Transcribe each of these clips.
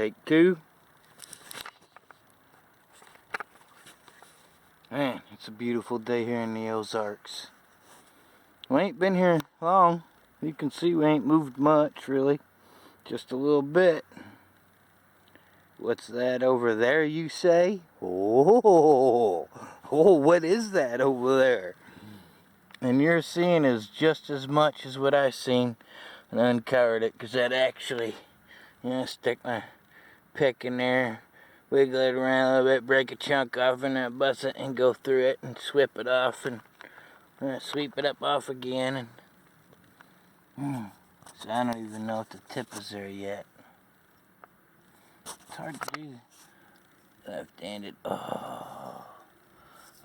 fake coo. Man, it's a beautiful day here in the Ozarks. We ain't been here long. You can see we ain't moved much, really. Just a little bit. What's that over there, you say? Oh, what is that over there? And you're seeing is just as much as what I seen and uncovered it, because that actually, stick my pick in there, wiggle it around a little bit, break a chunk off, and then bust it and go through it and sweep it off and sweep it up off again. And so I don't even know if the tip is there yet. It's hard to do left-handed.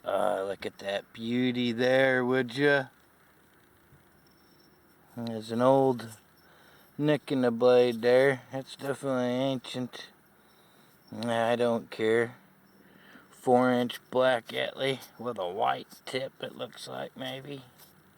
Look at that beauty there, would ya? There's an old nick in the blade there. That's definitely ancient. I don't care. 4-inch black Etley with a white tip, it looks like, maybe.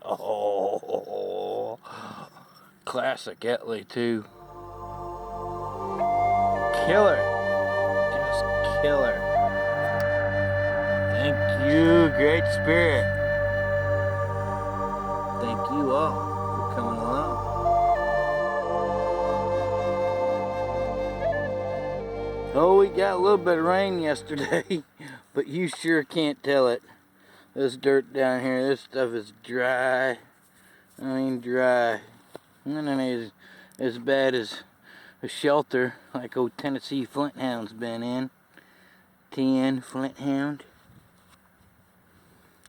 Oh, classic Etley too. Killer. Just killer. Thank you, Great Spirit. Thank you all for coming along. Oh, we got a little bit of rain yesterday, but you sure can't tell it. This dirt down here, this stuff is dry. I mean dry. And it ain't as bad as a shelter like old Tennessee Flint Hound's been in. 10 Flint Hound.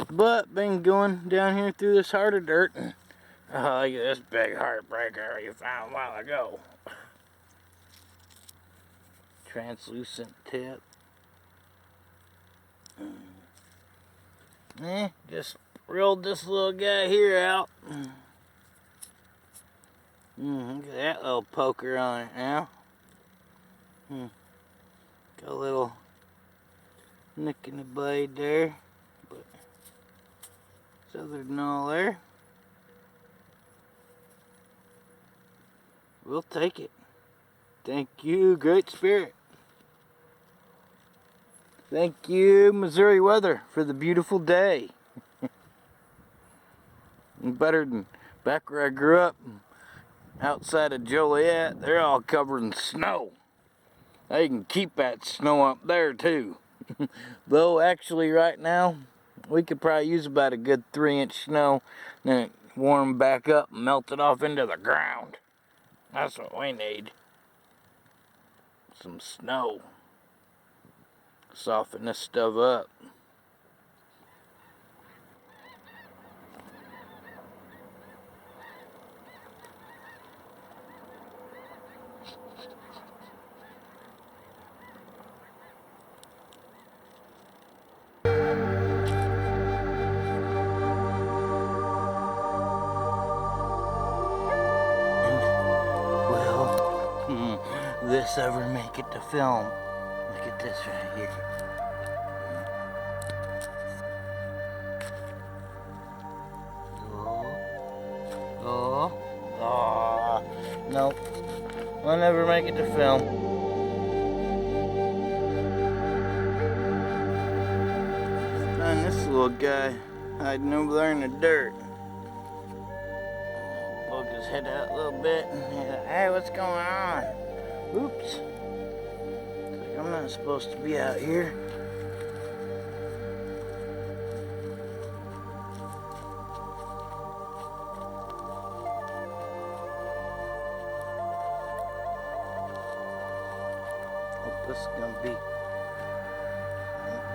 But been going down here through this harder dirt. And, oh, look at this big heartbreaker you found a while ago. Translucent tip. Just rolled this little guy here out. Look at that little poker on it now. Got a little nick in the blade there, but it's other than all there. We'll take it. Thank you, Great Spirit. Thank you, Missouri weather, for the beautiful day. Better than back where I grew up, outside of Joliet, they're all covered in snow. They can keep that snow up there too. Though actually right now, we could probably use about a good 3-inch snow, then it warm back up and melt it off into the ground. That's what we need. Some snow. Soften this stuff up. This ever make it to film? Look at this right here. Nope. I'll never make it to film. And this little guy hiding over there in the dirt. Poke his head out a little bit. Hey, what's going on? Oops. Like I'm not supposed to be out here. Hope this is gonna be.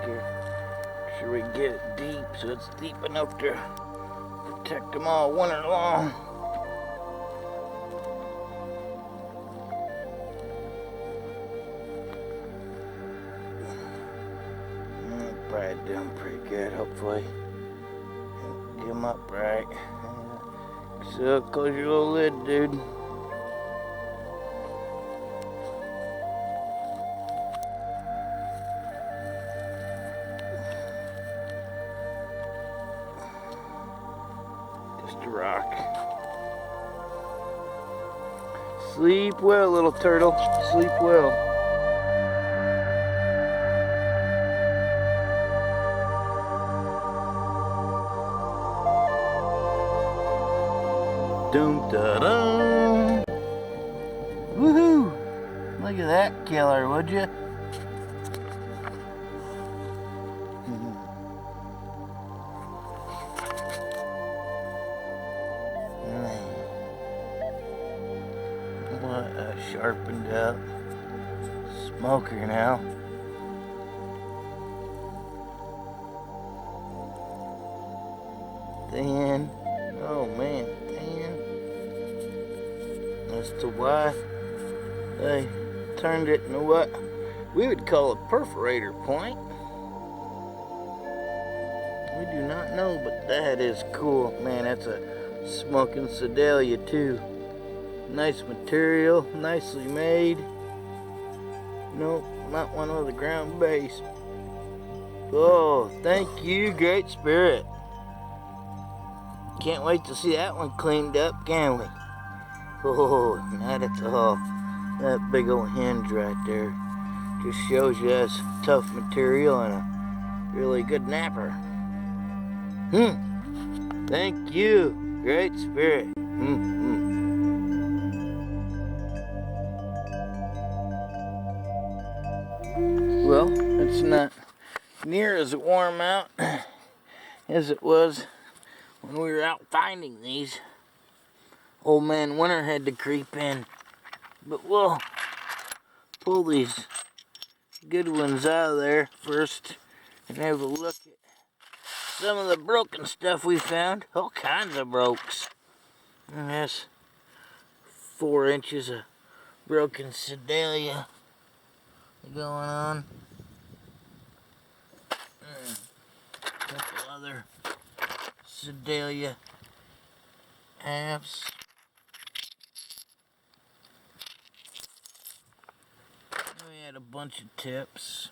Okay. Make sure we get it deep so it's deep enough to protect them all winter long. Probably doing pretty good, hopefully. Get them up right. So, close your little lid, dude. Just a rock. Sleep well, little turtle. Sleep well. Doom da dum. Woohoo! Look at that killer, would you? What a sharpened up smoker now. Thin. Oh man, thin. As to why they turned it into what we would call a perforator point. We do not know, but that is cool. Man, that's a smoking Sedalia too. Nice material, nicely made. Nope, not one with a ground base. Oh, thank you, Great Spirit. Can't wait to see that one cleaned up, can we? Oh, now that's all. That big old hinge right there just shows you that's tough material and a really good napper. Thank you, Great Spirit. Well, it's not near as warm out as it was when we were out finding these. Old man Winter had to creep in. But we'll pull these good ones out of there first and have a look at some of the broken stuff we found. All kinds of brokes. And that's 4 inches of broken Sedalia going on. A couple other Sedalia halves. We had a bunch of tips.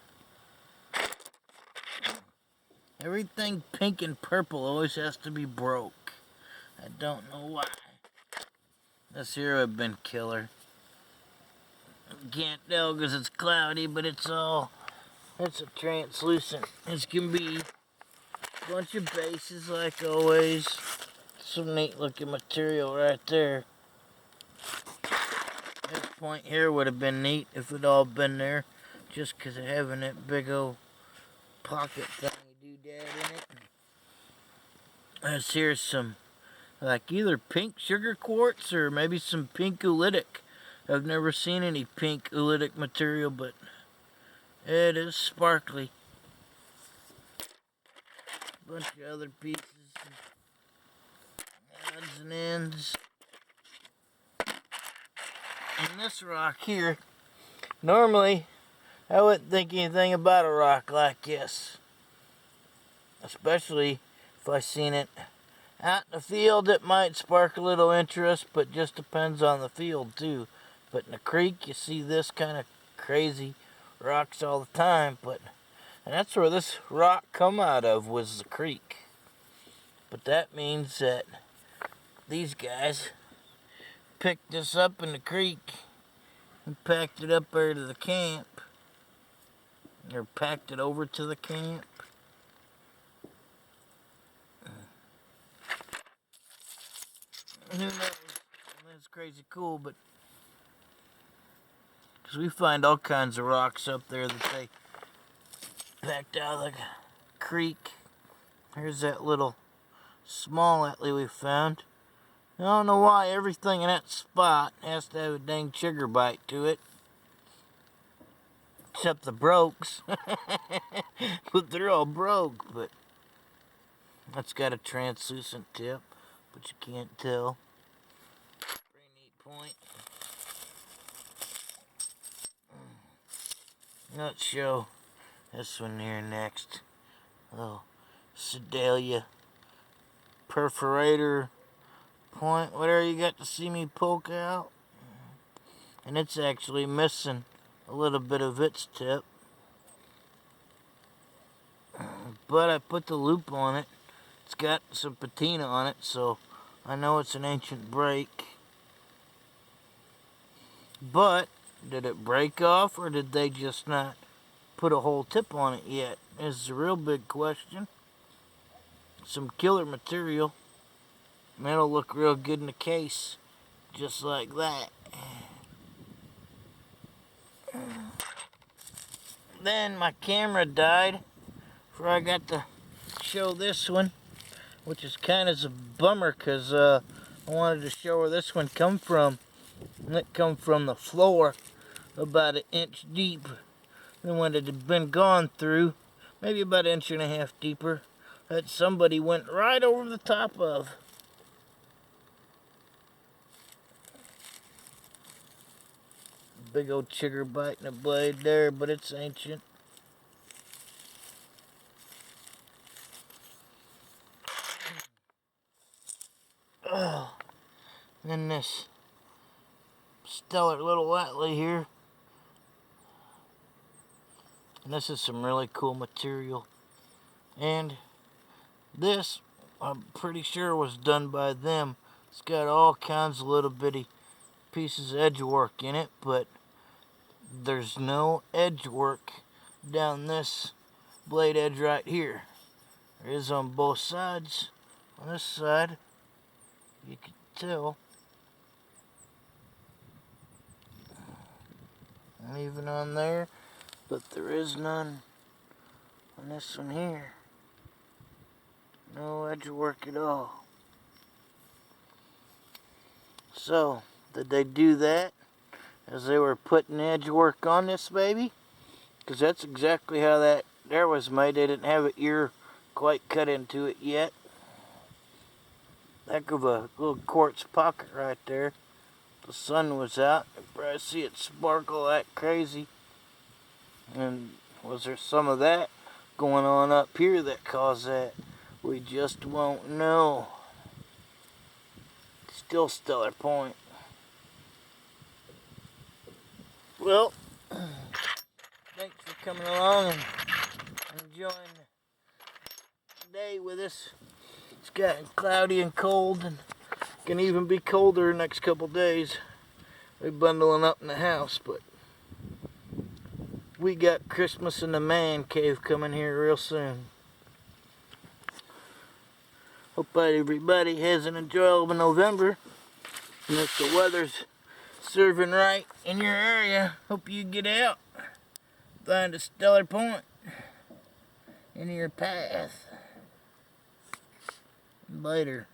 Everything pink and purple always has to be broke. I don't know why. This here would have been killer. Can't tell because it's cloudy, but it's a translucent. This can be a bunch of bases like always. Some neat looking material right there. This point here would have been neat if it all been there, just because of having that big old pocket thingy doodad in it. This here's some like either pink sugar quartz or maybe some pink oolitic. I've never seen any pink oolitic material, but it is sparkly. Bunch of other pieces, odds and ends. And this rock here, normally I wouldn't think anything about a rock like this, especially if I seen it out in the field. It might spark a little interest, but just depends on the field too. But in the creek, you see this kind of crazy rocks all the time. And that's where this rock come out of, was the creek. But that means that these guys picked this up in the creek and packed it up there to the camp. Or packed it over to the camp. Who knows? That's crazy cool, but because we find all kinds of rocks up there that they packed out of the creek. Here's that little small Atlee we found. I don't know why everything in that spot has to have a dang chigger bite to it. Except the brokes. But they're all broke, but that's got a translucent tip, but you can't tell. Pretty neat point. Let's show this one here next. Oh, Sedalia perforator point. Whatever you got to see me poke out. And it's actually missing a little bit of its tip. But I put the loop on it. It's got some patina on it, so I know it's an ancient break. But did it break off, or did they just not put a whole tip on it yet? Is a real big question. Some killer material. And it'll look real good in the case, just like that. Then my camera died before I got to show this one, which is kind of a bummer because I wanted to show where this one come from. And it come from the floor about an inch deep than what it had been gone through, maybe about an inch and a half deeper, that somebody went right over the top of. Big old chigger biting a blade there, but it's ancient. Oh, then this stellar little Atlee here. And this is some really cool material. And this, I'm pretty sure was done by them. It's got all kinds of little bitty pieces of edge work in it, but there's no edge work down this blade edge right here. There is on both sides. On this side, you can tell. And even on there, but there is none on this one here. No edge work at all. So, did they do that as they were putting edge work on this baby? Because that's exactly how that there was made. They didn't have an ear quite cut into it yet. Heck of a little quartz pocket right there. The sun was out. You probably see it sparkle like crazy. And was there some of that going on up here that caused that? We just won't know. Still stellar point. Well, thanks for coming along and enjoying the day with us. It's gotten cloudy and cold, and can even be colder the next couple days. We're bundling up in the house, but we got Christmas in the man cave coming here real soon. Hope everybody has an enjoyable November, and if the weather's serving right in your area, hope you get out, find a stellar point in your path. Later.